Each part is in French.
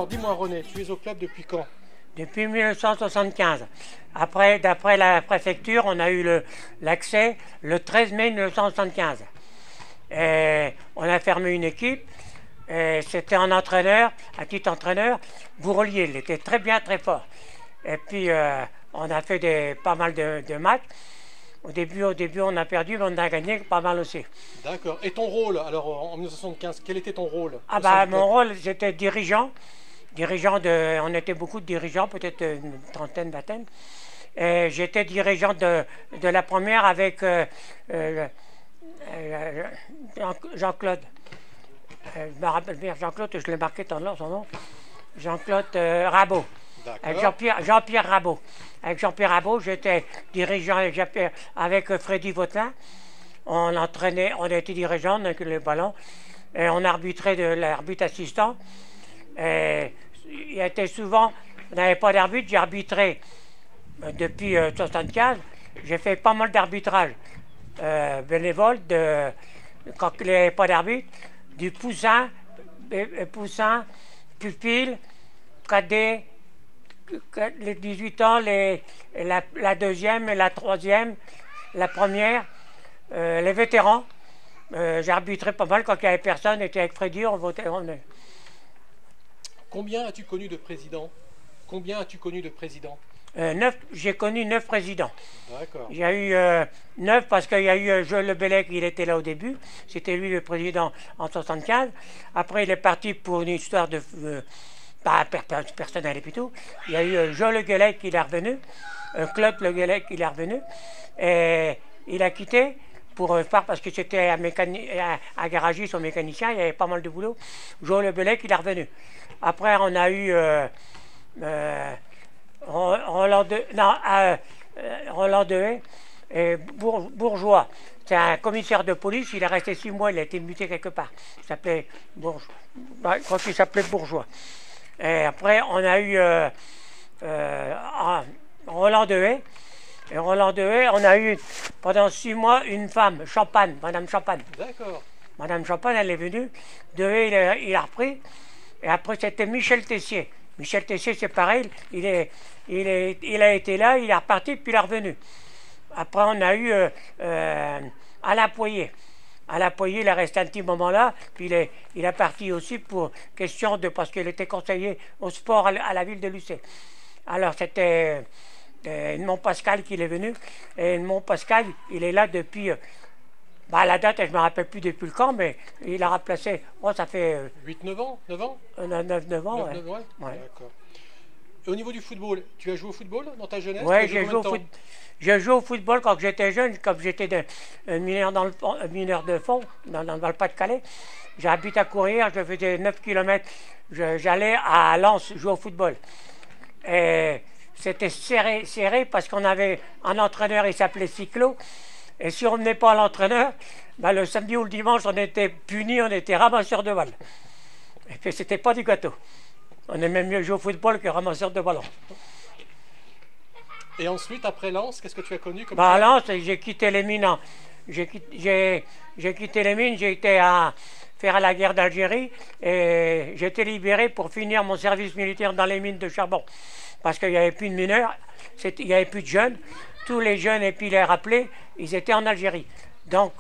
Alors dis-moi René, tu es au club depuis quand? Depuis 1975. Après, d'après la préfecture, on a eu l'accès le 13 mai 1975. Et on a fermé une équipe. C'était un entraîneur, un petit entraîneur, Bourrelier. Il était très bien, très fort. Et puis, on a fait pas mal de matchs. Au début, on a perdu, mais on a gagné pas mal aussi. D'accord. Et ton rôle, alors en 1975, quel était ton rôle? Ah bah, mon rôle, j'étais dirigeant. On était beaucoup de dirigeants, peut-être une trentaine, vingtaine. J'étais dirigeant de la première avec Jean-Claude. Je me rappelle bien Jean-Claude, je l'ai marqué son nom. Jean-Claude Rabot. Avec Jean-Pierre Rabot. Avec Jean-Pierre Rabot, j'étais dirigeant avec Freddy Vautelin. On entraînait, on était dirigeant avec les ballons. Et on arbitrait de l'arbitre assistant. Et il y était souvent, on n'avait pas d'arbitre, j'ai arbitré depuis 1975. J'ai fait pas mal d'arbitrage bénévole, quand il n'y avait pas d'arbitre, du poussin, pupille, cadet, les 18 ans, la deuxième et la troisième, la première, les vétérans. J'ai arbitré pas mal quand il n'y avait personne, j'étais avec Freddy, on votait. Combien as-tu connu de présidents? Combien as-tu connu de présidents? 9, j'ai connu 9 présidents. D'accord. Il y a eu 9 parce qu'il y a eu Joël Lebellec, il était là au début. C'était lui le président en 1975. Après, il est parti pour une histoire de... personnelle plutôt. Il y a eu Joël Lebellec qui est revenu. Claude Lebellec qui est revenu. Et il a quitté pour faire parce que c'était un garagiste ou mécanicien. Il y avait pas mal de boulot. Joël Lebellec il est revenu. Après, on a eu... Roland Dehaye et Bourgeois. C'est un commissaire de police, il est resté 6 mois, il a été muté quelque part. Il s'appelait Bourgeois. Je crois qu'il s'appelait Bourgeois. Et après, on a eu Roland Dehaye. Et Roland Dehaye, on a eu pendant 6 mois une femme, Champagne, Madame Champagne. D'accord. Madame Champagne, elle est venue. Dehaye, il a repris. Et après, c'était Michel Tessier. Michel Tessier, c'est pareil, il a été là, il est reparti, puis il est revenu. Après, on a eu Alain Poyer. Alain Poyer, il est resté un petit moment là, puis il est parti aussi pour question de... parce qu'il était conseiller au sport à la ville de Lucé. Alors, c'était Edmond Pascal qui est venu, et Edmond Pascal, il est là depuis... la date, je ne me rappelle plus depuis le quand, mais il a remplacé. Oh, ça fait. 8-9 ans 9 ans 9 ans, 9 ans, ouais. Ouais. D'accord. Et au niveau du football, tu as joué au football dans ta jeunesse? Oui, j'ai joué au football quand j'étais jeune, comme j'étais mineur de fond, dans le Pas-de-Calais. J'habite à Courir, je faisais 9 km. J'allais à Lens jouer au football. Et c'était serré parce qu'on avait un entraîneur, il s'appelait Cyclo. Et si on ne venait pas à l'entraîneur, le samedi ou le dimanche, on était punis, on était ramasseurs de balles. Et puis, c'était pas du gâteau. On aimait mieux jouer au football que ramasseur de ballons. Et ensuite, après Lens, qu'est-ce que tu as connu comme à Lens, j'ai quitté les mines. J'ai quitté les mines, j'ai été à faire la guerre d'Algérie et j'ai été libéré pour finir mon service militaire dans les mines de charbon. Parce qu'il n'y avait plus de mineurs, il n'y avait plus de jeunes. Tous les jeunes, et puis les rappelés, ils étaient en Algérie. Donc,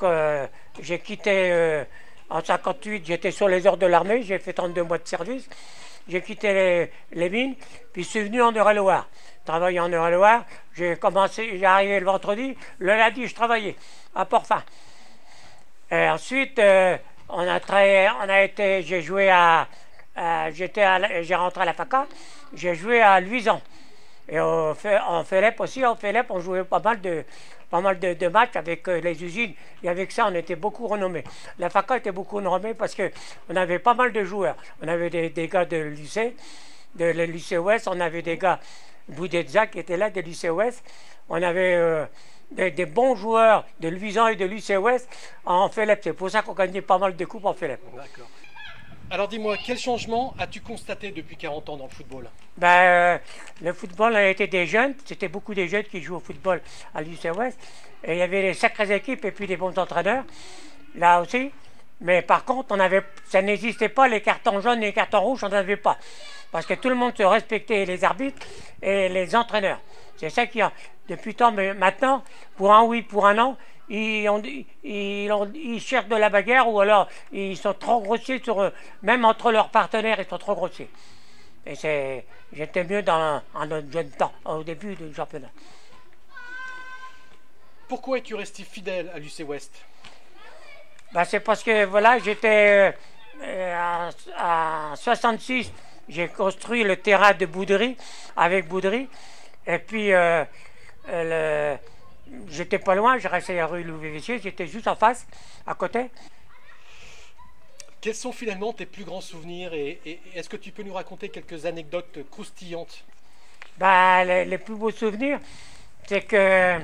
j'ai quitté en 1958, j'étais sur les ordres de l'armée, j'ai fait 32 mois de service. J'ai quitté les mines, puis je suis venu en Eure-et-Loire. Travaillé en Eure-et-Loire, j'ai arrivé le vendredi, le lundi, je travaillais à Port-Fin. Et ensuite, j'ai joué j'ai rentré à la FACA, j'ai joué à Luisan. Et en Félep aussi, on jouait pas mal de matchs avec les usines. Et avec ça, on était beaucoup renommés. La FACA était beaucoup renommée parce qu'on avait pas mal de joueurs. On avait des gars de lycée Ouest. On avait des gars, Boudetza qui étaient là, de lycée Ouest. On avait des bons joueurs de Luisan et de lycée Ouest en Félep. C'est pour ça qu'on gagnait pas mal de coupes en Félep. D'accord. Alors dis-moi, quel changement as-tu constaté depuis 40 ans dans le football? Le football a été des jeunes, c'était beaucoup des jeunes qui jouent au football à l'UC Ouest. Et il y avait des sacrées équipes et puis des bons entraîneurs, là aussi. Mais par contre, ça n'existait pas, les cartons jaunes et les cartons rouges, on n'en avait pas. parce que tout le monde se respectait, les arbitres et les entraîneurs. C'est ça qu'il y a. Depuis tant, mais maintenant, pour un oui, pour un non, ils cherchent de la bagarre ou alors ils sont trop grossiers sur eux. Même entre leurs partenaires, ils sont trop grossiers. Et j'étais mieux dans un jeune temps, au début du championnat. Pourquoi es-tu resté fidèle à l'UC Ouest? Ben, c'est parce que voilà, j'étais à 66, j'ai construit le terrain de Bouderie avec Bouderie. Et puis j'étais pas loin, j'ai resté à la rue Louis-Vissier, j'étais juste en face, à côté. Quels sont finalement tes plus grands souvenirs et est-ce que tu peux nous raconter quelques anecdotes croustillantes? Ben, les plus beaux souvenirs, c'est que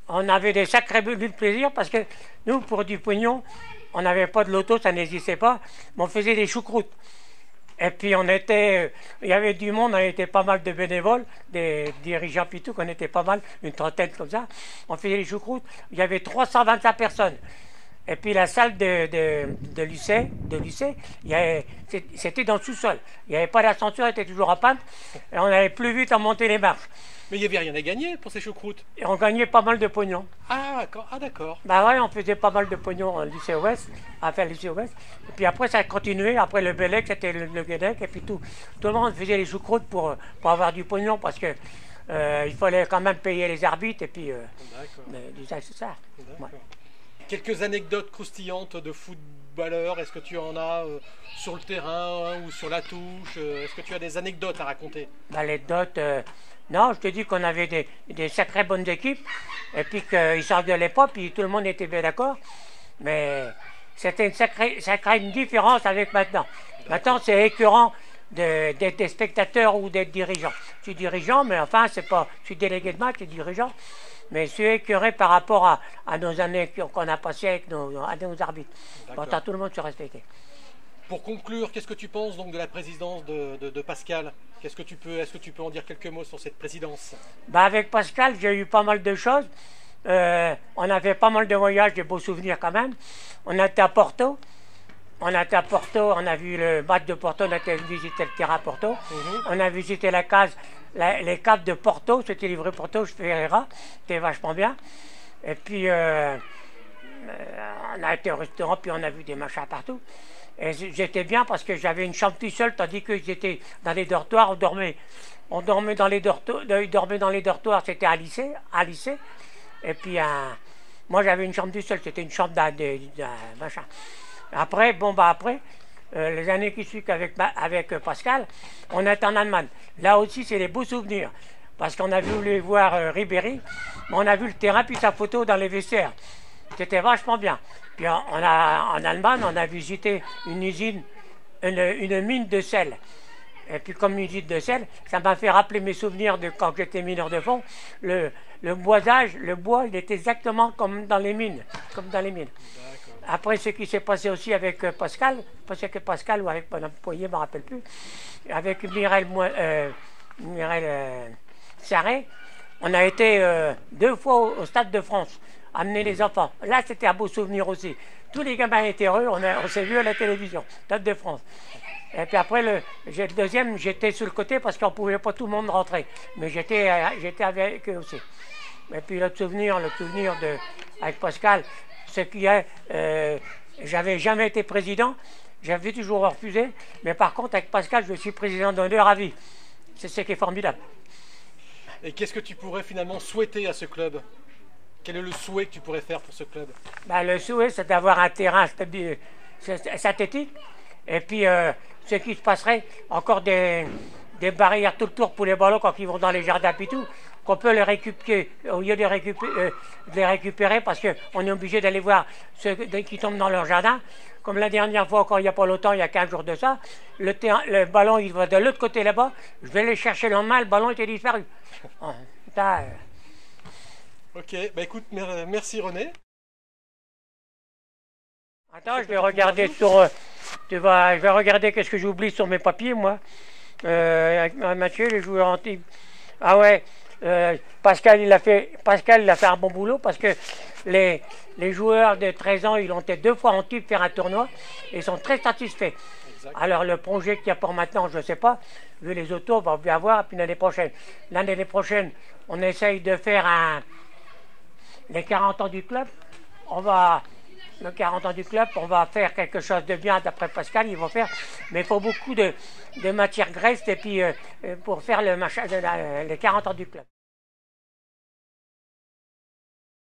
on avait des sacrés buts de plaisir parce que nous, pour du pognon, on n'avait pas de loto, ça n'existait pas, mais on faisait des choucroutes. Et puis il y avait du monde, on était pas mal de bénévoles, des dirigeants puis tout, qu'on était pas mal, une trentaine comme ça. On faisait les choucroutes, il y avait 325 personnes. Et puis la salle de lycée, c'était dans le sous-sol. Il n'y avait pas d'ascenseur, elle était toujours en panne. Et on allait plus vite à monter les marches. Mais il n'y avait rien à gagner pour ces choucroutes. Et on gagnait pas mal de pognon. Ah d'accord. Bah ouais, on faisait pas mal de pognon au lycée Ouest, à lycée Ouest. Et puis après, ça a continué. Après le Bellec, c'était le Guédec. Et puis tout le monde faisait les choucroutes pour avoir du pognon parce que il fallait quand même payer les arbitres. Et puis, c'est ça. Ouais. Quelques anecdotes croustillantes de footballeurs, est-ce que tu en as sur le terrain ou sur la touche? Est-ce que tu as des anecdotes à raconter? Anecdotes, non, je te dis qu'on avait des sacrées bonnes équipes, et puis qu'ils s'engueulaient pas, puis tout le monde était bien d'accord. Mais c'était une différence avec maintenant. Maintenant, c'est écœurant d'être des spectateurs ou d'être dirigeant. Je suis dirigeant, mais enfin, c'est pas. Je suis délégué de match et dirigeant. Mais je suis écœuré par rapport à nos années qu'on a passées avec nos arbitres. Pourtant, tout le monde se respectait. Pour conclure, qu'est-ce que tu penses donc de la présidence de Pascal? Est-ce que tu peux en dire quelques mots sur cette présidence? Avec Pascal, j'ai eu pas mal de choses. On a fait pas mal de voyages, des beaux souvenirs quand même. On a été à Porto. On a vu le match de Porto, on a été visiter le terrain à Porto. On a visité les caves de Porto, c'était livré Porto, je Ferreira, c'était vachement bien. Et puis, on a été au restaurant, puis on a vu des machins partout. Et j'étais bien parce que j'avais une chambre tout seul, tandis que j'étais dans les dortoirs, on dormait dans les dortoirs, c'était à lycée. Et puis, moi j'avais une chambre tout seul, c'était une chambre d'un machin. Après, les années qui suivent avec Pascal, on est en Allemagne. Là aussi, c'est des beaux souvenirs. Parce qu'on a voulu voir Ribéry, mais on a vu le terrain puis sa photo dans les vestiaires. C'était vachement bien. Puis en Allemagne, on a visité une usine, une mine de sel. Et puis comme usine de sel, ça m'a fait rappeler mes souvenirs de quand j'étais mineur de fond. Le boisage, le bois, il était exactement comme dans les mines. Après, ce qui s'est passé aussi avec Pascal, parce que Pascal ou avec Mme Poirier, je ne me rappelle plus, avec Mireille Sarret, on a été 2 fois au Stade de France, amener les enfants. Là, c'était un beau souvenir aussi. Tous les gamins étaient heureux, on s'est vu à la télévision, Stade de France. Et puis après, le deuxième, j'étais sur le côté parce qu'on ne pouvait pas tout le monde rentrer. Mais j'étais avec eux aussi. Et puis l'autre souvenir avec Pascal, ce qui est, j'avais jamais été président, j'avais toujours refusé, mais par contre avec Pascal, je suis président d'honneur à vie. C'est ce qui est formidable. Et qu'est-ce que tu pourrais finalement souhaiter à ce club? Quel est le souhait que tu pourrais faire pour ce club? Le souhait, c'est d'avoir un terrain synthétique, et puis ce qui se passerait, encore des barrières tout autour pour les ballons quand ils vont dans les jardins et tout, qu'on peut les récupérer, au lieu de les récupérer parce qu'on est obligé d'aller voir ceux qui tombent dans leur jardin. Comme la dernière fois, quand il n'y a pas longtemps, il y a 15 jours de ça, le ballon il va de l'autre côté là-bas, je vais les chercher le lendemain, le ballon était disparu. Ok, écoute, merci René. Attends, je vais regarder je vais regarder qu'est-ce que j'oublie sur mes papiers, moi. Avec Mathieu, les joueurs en type. Ah ouais. Pascal, il a fait un bon boulot parce que les joueurs de 13 ans, ils ont été 2 fois en type faire un tournoi et ils sont très satisfaits. Exact. Alors le projet qu'il y a pour maintenant, je ne sais pas, vu les autos, on va bien voir, puis l'année prochaine. L'année prochaine, on essaye de faire les 40 ans du club. Le 40 ans du club, on va faire quelque chose de bien, d'après Pascal, ils vont faire, mais il faut beaucoup de matière graisse et puis pour faire les 40 ans du club.